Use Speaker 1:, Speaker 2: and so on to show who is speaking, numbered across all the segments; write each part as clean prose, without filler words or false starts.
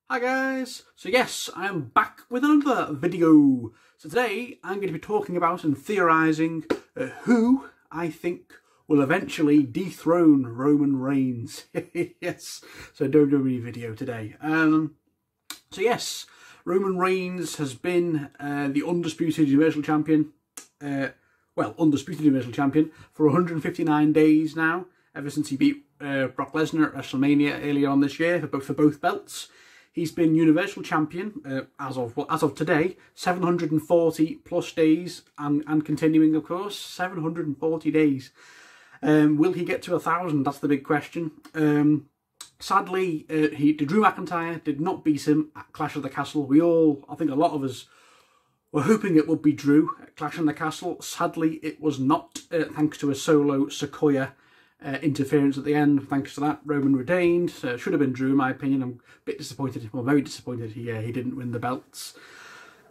Speaker 1: Hi guys, so yes, I am back with another video. So today I'm going to be talking about and theorising who I think will eventually dethrone Roman Reigns. Yes, so WWE video today. So yes, Roman Reigns has been the undisputed Universal Champion, undisputed Universal Champion for 159 days now, ever since he beat Brock Lesnar at WrestleMania earlier on this year for both belts. He's been Universal Champion as of today, 740 plus days and continuing, of course, 740 days. Will he get to 1,000? That's the big question. Sadly, Drew McIntyre did not beat him at Clash of the Castle. I think a lot of us were hoping it would be Drew at Clash of the Castle. Sadly, it was not, thanks to a solo Sequoia interference at the end. Thanks to that, Roman retained. Should have been Drew, in my opinion. I'm a bit disappointed, well, very disappointed he didn't win the belts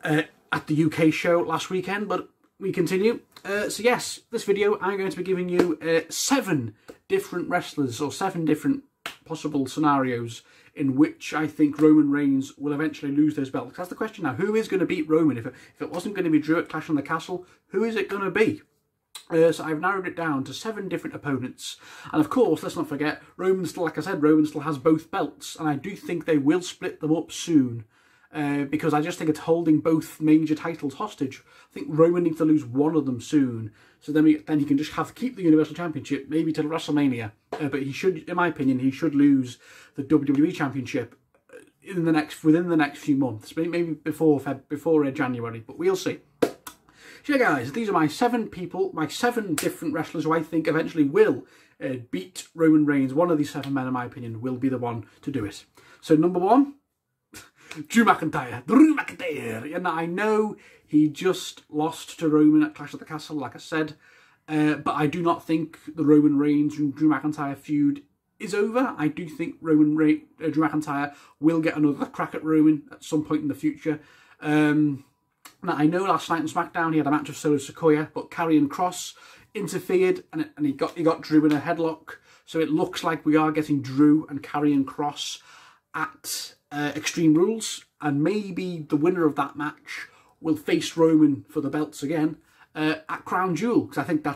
Speaker 1: at the UK show last weekend, but we continue. So yes, this video I'm going to be giving you 7 different wrestlers, or 7 different possible scenarios in which I think Roman Reigns will eventually lose those belts. That's the question now. Who is going to beat Roman? If it wasn't going to be Drew at Clash on the Castle, who is it going to be? So I've narrowed it down to 7 different opponents. And of course, let's not forget, Roman still, like I said, Roman still has both belts. And I do think they will split them up soon. Because I just think it's holding both major titles hostage. I think Roman needs to lose one of them soon. So then he can just keep the Universal Championship, maybe till WrestleMania. But he should, in my opinion, he should lose the WWE Championship within the next few months. Maybe before January, but we'll see. So yeah, guys, these are my 7 people, my 7 different wrestlers who I think eventually will beat Roman Reigns. One of these 7 men, in my opinion, will be the one to do it. So number 1, Drew McIntyre. Drew McIntyre. And I know he just lost to Roman at Clash of the Castle, like I said, but I do not think the Roman Reigns and Drew McIntyre feud is over. I do think Drew McIntyre will get another crack at Roman at some point in the future. Now, I know last night on SmackDown he had a match with Solo Sequoia, but Karrion Kross interfered and he got Drew in a headlock. So it looks like we are getting Drew and Karrion Kross at Extreme Rules, and maybe the winner of that match will face Roman for the belts again at Crown Jewel, because I think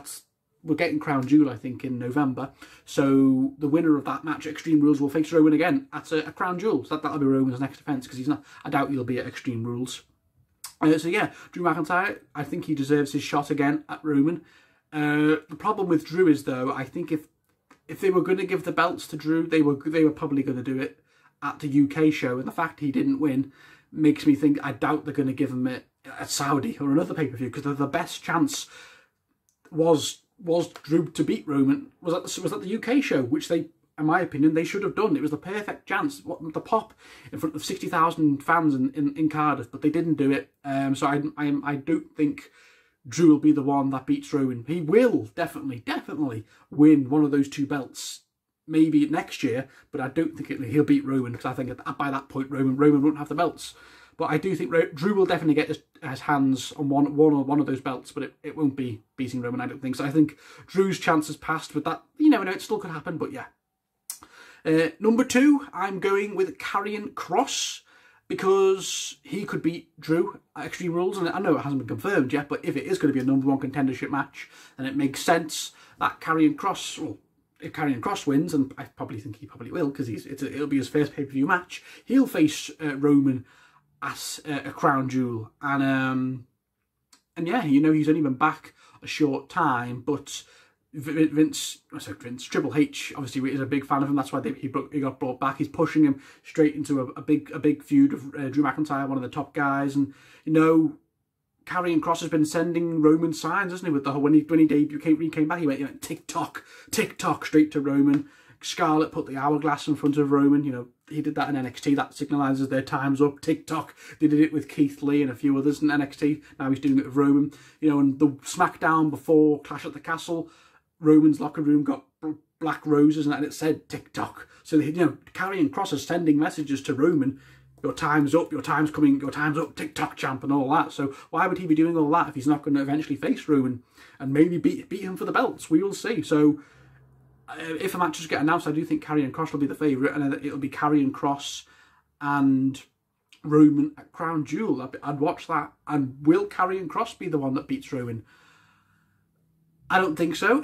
Speaker 1: we're getting Crown Jewel, I think, in November. So the winner of that match at Extreme Rules will face Roman again at a Crown Jewel. So that'll be Roman's next defence, because I doubt he'll be at Extreme Rules. So yeah, Drew McIntyre, I think he deserves his shot again at Roman. The problem with Drew is, though, I think if they were going to give the belts to Drew, they were probably going to do it at the UK show, and the fact he didn't win makes me think I doubt they're going to give him it at Saudi or another pay-per-view, because the best chance was Drew to beat Roman was at the UK show, which they, in my opinion, they should have done. It was the perfect chance, the pop in front of 60,000 fans in Cardiff, but they didn't do it. So I don't think Drew will be the one that beats Roman. He will definitely win one of those 2 belts, maybe next year, but I don't think he'll beat Roman, because I think by that point Roman won't have the belts. But I do think Drew will definitely get his hands on one of those belts, but it won't be beating Roman, I don't think. So I think Drew's chance has passed with that. You never know, it still could happen, but yeah. Number 2, I'm going with Karrion Kross, because he could beat Drew at Extreme Rules, and I know it hasn't been confirmed yet, but if it is going to be a number 1 contendership match, then it makes sense that Karrion Kross, well, if Karrion Kross wins, and I probably think he probably will, because it'll be his first pay-per-view match, he'll face Roman at a Crown Jewel, and yeah, you know, he's only been back a short time, but Vince, Triple H obviously is a big fan of him. That's why he got brought back. He's pushing him straight into a big feud of Drew McIntyre, one of the top guys. And you know, Karrion Kross has been sending Roman signs, hasn't he? With the whole when he came back, he went tick tock straight to Roman. Scarlett put the hourglass in front of Roman. You know, he did that in NXT. That signalises their time's up. Tick tock. They did it with Keith Lee and a few others in NXT. Now he's doing it with Roman. You know, and the SmackDown before Clash at the Castle, Roman's locker room got black roses and it said TikTok. So, you know, Karrion Kross is sending messages to Roman, your time's up, your time's coming, your time's up, TikTok champ and all that. So why would he be doing all that if he's not going to eventually face Roman and maybe beat him for the belts? We will see. So if a match does get announced, I do think Karrion Kross will be the favourite, and it'll be Karrion Kross and Roman at Crown Jewel. I'd watch that. And will Karrion Kross be the one that beats Roman? I don't think so.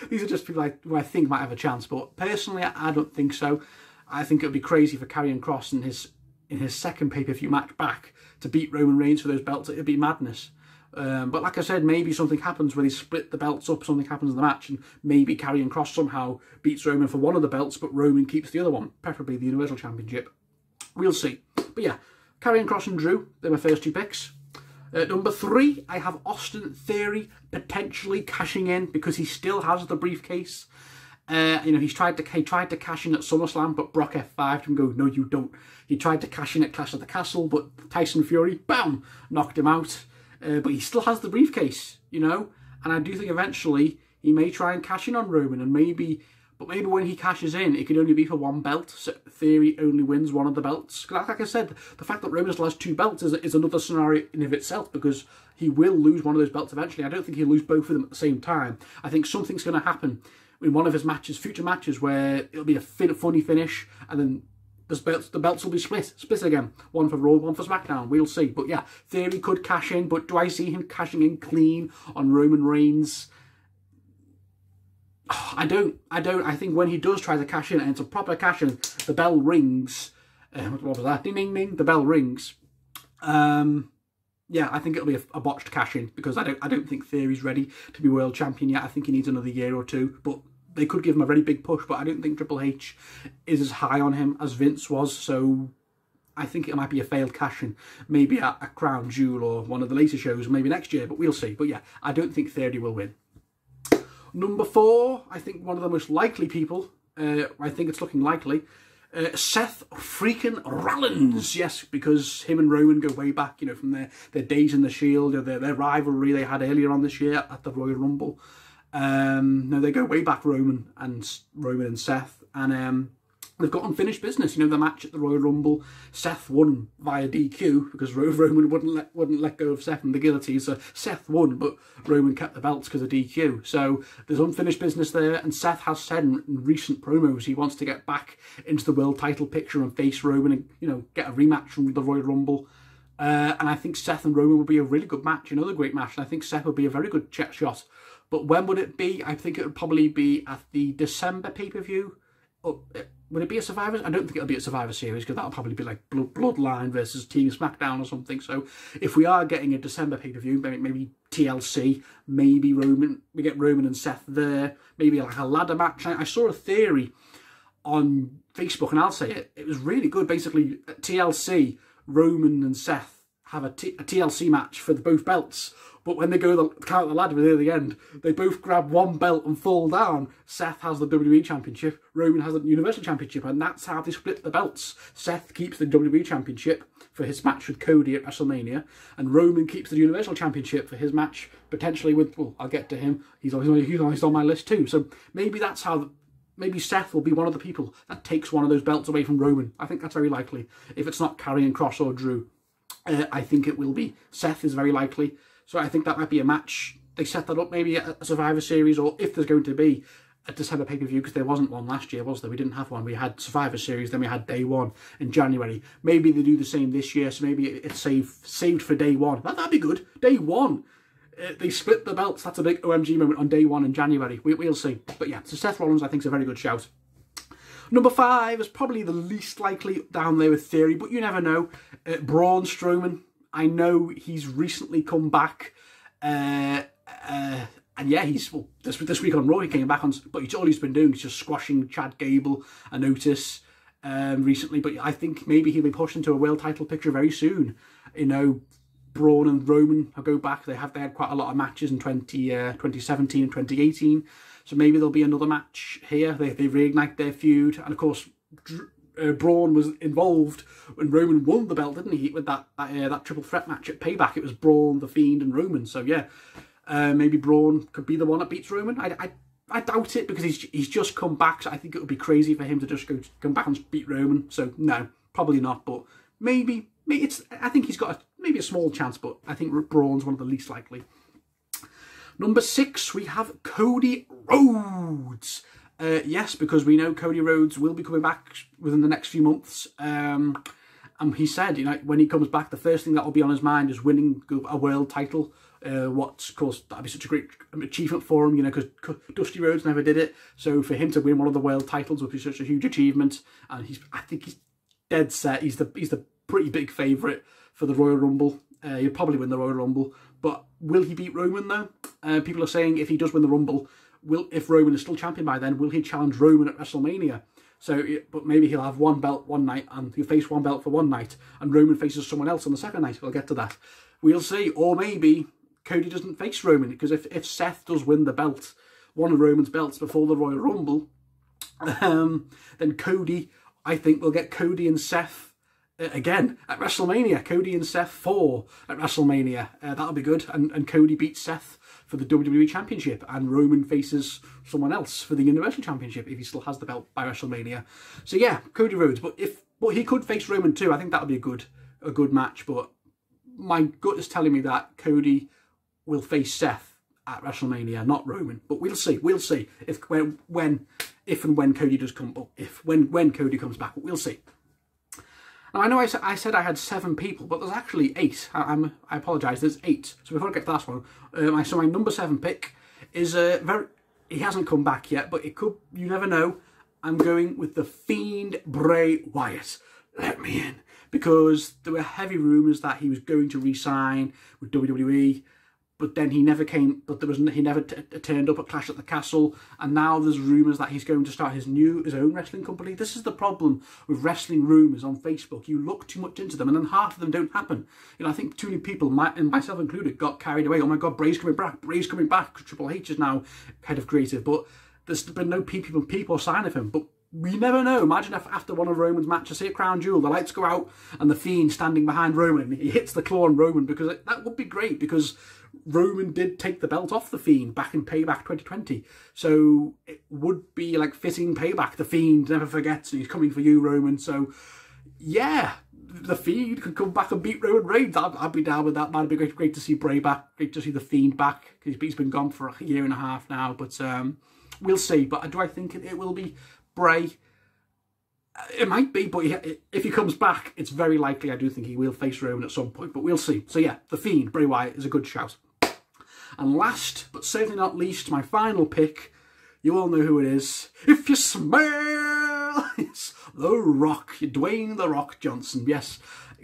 Speaker 1: These are just people who I think might have a chance, but personally, I don't think so. I think it would be crazy for Karrion Kross in his second pay-per-view match back to beat Roman Reigns for those belts. It would be madness. But like I said, maybe something happens where they split the belts up, something happens in the match, and maybe Karrion Kross somehow beats Roman for one of the belts, but Roman keeps the other one, preferably the Universal Championship. We'll see. But yeah, Karrion Kross and Drew, they're my first two picks. Number 3, I have Austin Theory potentially cashing in because he still has the briefcase. You know, he tried to cash in at SummerSlam, but Brock F5'd him, go, no, you don't. He tried to cash in at Clash of the Castle, but Tyson Fury, bam, knocked him out. But he still has the briefcase, you know. And I do think eventually he may try and cash in on Roman, and maybe when he cashes in, it could only be for one belt. So Theory only wins one of the belts. Because like I said, the fact that Roman still has 2 belts is another scenario in of itself, because he will lose one of those belts eventually. I don't think he'll lose both of them at the same time. I think something's going to happen in one of his matches, future matches, where it'll be a funny finish, and then the belts will be split again. One for Raw, one for SmackDown. We'll see. But yeah, Theory could cash in, but do I see him cashing in clean on Roman Reigns? I don't. I think when he does try to cash in, and it's a proper cash in, the bell rings. What was that? Ding, ding, ding. The bell rings. Yeah, I think it'll be a botched cash in, because I don't think Theory's ready to be world champion yet. I think he needs another year or two. But they could give him a very big push. But I don't think Triple H is as high on him as Vince was. So I think it might be a failed cash in, maybe at a Crown Jewel or one of the later shows, maybe next year. But we'll see. But yeah, I don't think Theory will win. Number 4, I think one of the most likely people, I think it's looking likely, Seth freaking Rollins. Yes, because him and Roman go way back, you know, from their days in the Shield, or their rivalry they had earlier on this year at the Royal Rumble. No, they go way back, Roman and Seth, and they've got unfinished business. You know, the match at the Royal Rumble, Seth won via DQ because Roman wouldn't let go of Seth and the guillotine. So Seth won, but Roman kept the belts because of DQ. So there's unfinished business there, and Seth has said in recent promos he wants to get back into the world title picture and face Roman and, you know, get a rematch from the Royal Rumble. And I think Seth and Roman would be a really good match, another great match. And I think Seth would be a very good shot. But when would it be? I think it would probably be at the December pay-per-view. Would it be a Survivor? I don't think it'll be a Survivor Series, because that'll probably be like Bloodline versus Team SmackDown or something. So if we are getting a December pay-per-view, maybe TLC, maybe we get Roman and Seth there, maybe like a ladder match. I saw a theory on Facebook, and I'll say it. It was really good. Basically, at TLC, Roman and Seth have a TLC match for both belts. But when they go count the ladder near the end, they both grab one belt and fall down. Seth has the WWE Championship, Roman has the Universal Championship, and that's how they split the belts. Seth keeps the WWE Championship for his match with Cody at WrestleMania, and Roman keeps the Universal Championship for his match, potentially with, well, I'll get to him, he's always on my list too. So maybe that's how, maybe Seth will be one of the people that takes one of those belts away from Roman. I think that's very likely. If it's not Karrion Kross or Drew, I think it will be. Seth is very likely. So I think that might be a match. They set that up maybe at a Survivor Series, or if there's going to be a December pay-per-view, because there wasn't one last year, was there? We didn't have one. We had Survivor Series, then we had Day 1 in January. Maybe they do the same this year, so maybe it's saved for Day 1. That'd be good. Day 1. They split the belts. That's a big OMG moment on Day 1 in January. We'll see. But yeah, so Seth Rollins I think is a very good shout. Number 5 is probably the least likely down there with Theory, but you never know. Braun Strowman. I know he's recently come back, and yeah, this week on Raw he came back on, but all he's been doing is just squashing Chad Gable and Otis recently. But I think maybe he'll be pushed into a world title picture very soon. You know, Braun and Roman will go back. They had quite a lot of matches in 2017 and 2018, so maybe there'll be another match here. They reignite their feud, and of course, Braun was involved when Roman won the belt, didn't he? With that triple threat match at Payback, it was Braun, The Fiend, and Roman. So yeah, maybe Braun could be the one that beats Roman. I doubt it, because he's just come back. So I think it would be crazy for him to just come back and beat Roman. So no, probably not. But maybe I think he's got maybe a small chance, but I think Braun's one of the least likely. Number 6, we have Cody Rhodes. Yes, because we know Cody Rhodes will be coming back within the next few months. he said, you know, when he comes back, the first thing that will be on his mind is winning a world title. What's, of course, that'd be such a great achievement for him, you know, because Dusty Rhodes never did it. So for him to win one of the world titles would be such a huge achievement. And I think he's dead set. He's the pretty big favourite for the Royal Rumble. He'll probably win the Royal Rumble. But will he beat Roman, though? People are saying if he does win the Rumble, if Roman is still champion by then, will he challenge Roman at WrestleMania? So, but maybe he'll have one belt one night, and he'll face one belt for one night, and Roman faces someone else on the second night. We'll get to that. We'll see. Or maybe Cody doesn't face Roman, because if Seth does win the belt, one of Roman's belts before the Royal Rumble, then Cody, I think we'll get Cody and Seth again at WrestleMania. Cody and Seth 4 at WrestleMania. That'll be good. And Cody beats Seth for the WWE Championship, and Roman faces someone else for the Universal Championship if he still has the belt by WrestleMania. So yeah, Cody Rhodes. But he could face Roman too. I think that would be a good match. But my gut is telling me that Cody will face Seth at WrestleMania, not Roman. But we'll see. We'll see if and when Cody does come. When Cody comes back, we'll see. Now, I know I said I had 7 people, but there's actually 8. I apologise, there's 8. So before I get to the last one, so my number 7 pick is he hasn't come back yet, but it could, you never know. I'm going with the Fiend Bray Wyatt. Let me in. Because there were heavy rumours that he was going to re-sign with WWE, but then he never came, but he never turned up at Clash at the Castle, and now there's rumours that he's going to start his own wrestling company. This is the problem with wrestling rumours on Facebook. You look too much into them, and then half of them don't happen. You know, I think too many people, and myself included, got carried away. Oh my God, Bray's coming back. Bray's coming back. Triple H is now head of creative, but there's been no people sign of him. But we never know. Imagine if after one of Roman's matches, say at Crown Jewel, the lights go out and the Fiend standing behind Roman, he hits the claw on Roman, because that would be great, because Roman did take the belt off the Fiend back in Payback 2020. So it would be like fitting payback. The Fiend never forgets, and he's coming for you, Roman. So yeah, the Fiend could come back and beat Roman Reigns. I'd be down with that. That'd be great to see Bray back. Great to see the Fiend back. He's been gone for a year and a half now. But we'll see. But do I think it will be Bray? It might be, but if he comes back, it's very likely. I do think he will face Roman at some point, but we'll see. So yeah, the Fiend, Bray Wyatt, is a good shout. And last, but certainly not least, my final pick, you all know who it is. If you smell, it's The Rock, Dwayne The Rock Johnson. Yes,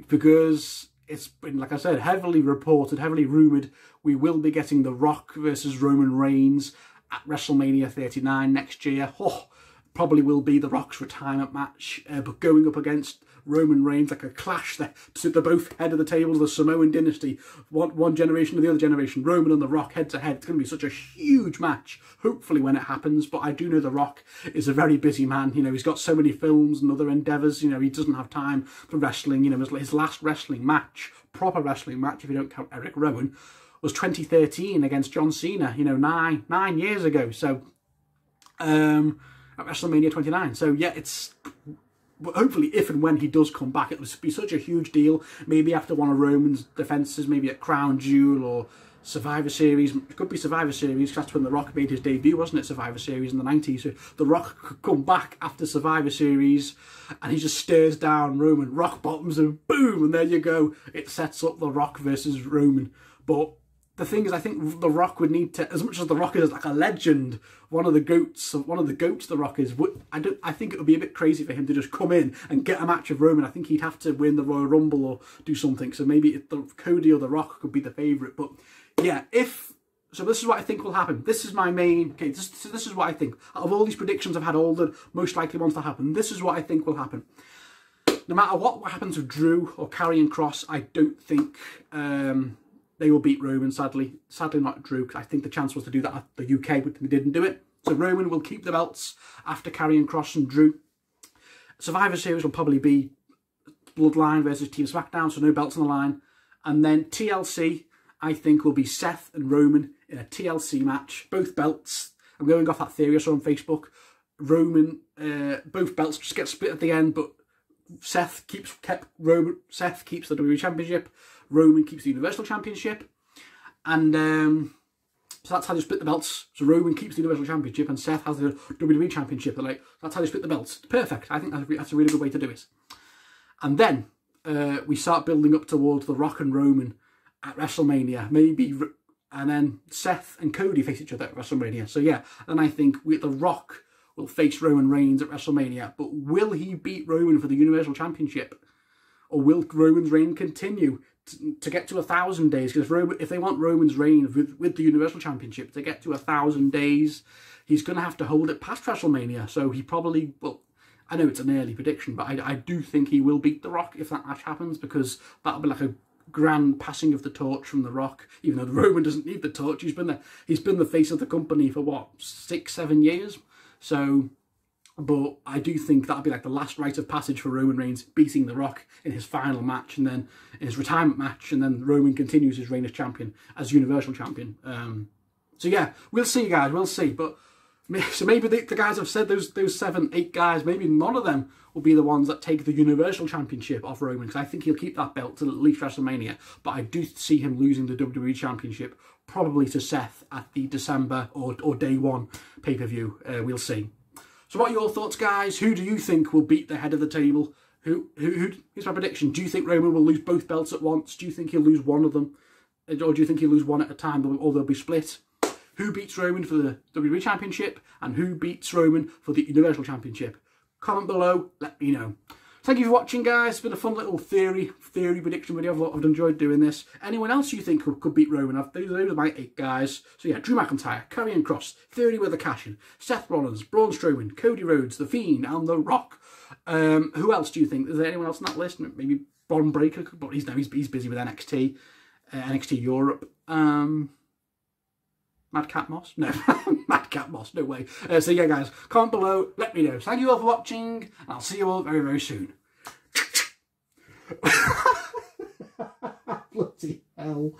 Speaker 1: because it's been, like I said, heavily reported, heavily rumoured, we will be getting The Rock versus Roman Reigns at WrestleMania 39 next year. Oh, probably will be The Rock's retirement match, but going up against Roman Reigns, like a clash there. So they're both head of the table, the Samoan dynasty, one generation to the other generation, Roman and The Rock head to head. It's going to be such a huge match, hopefully, when it happens. But I do know The Rock is a very busy man. You know, he's got so many films and other endeavours. You know, he doesn't have time for wrestling. You know, his last wrestling match, proper wrestling match, if you don't count Eric Rowan, was 2013 against John Cena, you know, nine years ago. So, at WrestleMania 29. So yeah, it's hopefully if and when he does come back, it would be such a huge deal. Maybe after one of Roman's defences, maybe at Crown Jewel or Survivor Series. It could be Survivor Series. That's when The Rock made his debut, wasn't it? Survivor Series in the 90s. So The Rock could come back after Survivor Series, and he just stares down Roman, rock bottoms, and boom, and there you go. It sets up The Rock versus Roman. But the thing is, I think The Rock would need to, as much as The Rock is like a legend, one of the goats The Rock is, I think it would be a bit crazy for him to just come in and get a match of Roman. I think he'd have to win the Royal Rumble or do something. So maybe Cody or The Rock could be the favourite. But yeah, so this is what I think will happen. This is my main, okay, this is what I think. Out of all these predictions, I've had all the most likely ones to happen. This is what I think will happen. No matter what happens with Drew or Karrion Kross, I don't think they will beat Roman, sadly. Sadly not Drew, because I think the chance was to do that at the UK, but they didn't do it. So Roman will keep the belts after Karrion Kross and Drew. Survivor Series will probably be Bloodline versus Team SmackDown, so no belts on the line. And then TLC, I think, will be Seth and Roman in a TLC match. Both belts. I'm going off that theory I saw on Facebook. Roman, both belts just get split at the end, but Seth keeps the WWE Championship. Roman keeps the Universal Championship, and so that's how they split the belts. So Roman keeps the Universal Championship, and Seth has the WWE Championship. They're like, that's how they split the belts. Perfect. I think that's a really good way to do it. And then we start building up towards The Rock and Roman at WrestleMania, maybe, and then Seth and Cody face each other at WrestleMania. So yeah, then I think The Rock will face Roman Reigns at WrestleMania. But will he beat Roman for the Universal Championship? Or will Roman's reign continue to get to 1,000 days? Because if they want Roman's reign with the Universal Championship to get to 1,000 days, he's going to have to hold it past WrestleMania. So he probably, well, I know it's an early prediction, but I do think he will beat The Rock if that match happens, because that'll be like a grand passing of the torch from The Rock. Even though Roman doesn't need the torch, he's been the face of the company for what, 6-7 years. So, but I do think that'll be like the last rite of passage for Roman Reigns, beating The Rock in his final match, and then in his retirement match, and then Roman continues his reign as champion, as Universal Champion. So yeah, we'll see, guys, we'll see. But so maybe the guys have said, those 7-8 guys, maybe none of them will be the ones that take the Universal Championship off Roman, because I think he'll keep that belt till at least WrestleMania. But I do see him losing the WWE Championship, probably to Seth at the December or Day 1 pay-per-view. We'll see. So what are your thoughts, guys? Who do you think will beat the head of the table? Here's my prediction. Do you think Roman will lose both belts at once? Do you think he'll lose one of them? Or do you think he'll lose one at a time, or they'll be split? Who beats Roman for the WWE Championship? And who beats Roman for the Universal Championship? Comment below, let me know. Thank you for watching, guys. It's been a fun little theory prediction video. I've enjoyed doing this. Anyone else you think could beat Roman? Those are my 8 guys. So yeah, Drew McIntyre, Karrion Kross, Theory with a cash-in, Seth Rollins, Braun Strowman, Cody Rhodes, The Fiend, and The Rock. Who else do you think? Is there anyone else on that list? Maybe Bron Breakker, but he's busy with NXT, NXT Europe. Madcap Moss? No, Madcap Moss, no way. So yeah, guys, comment below, let me know. Thank you all for watching, and I'll see you all very, very soon. Bloody hell.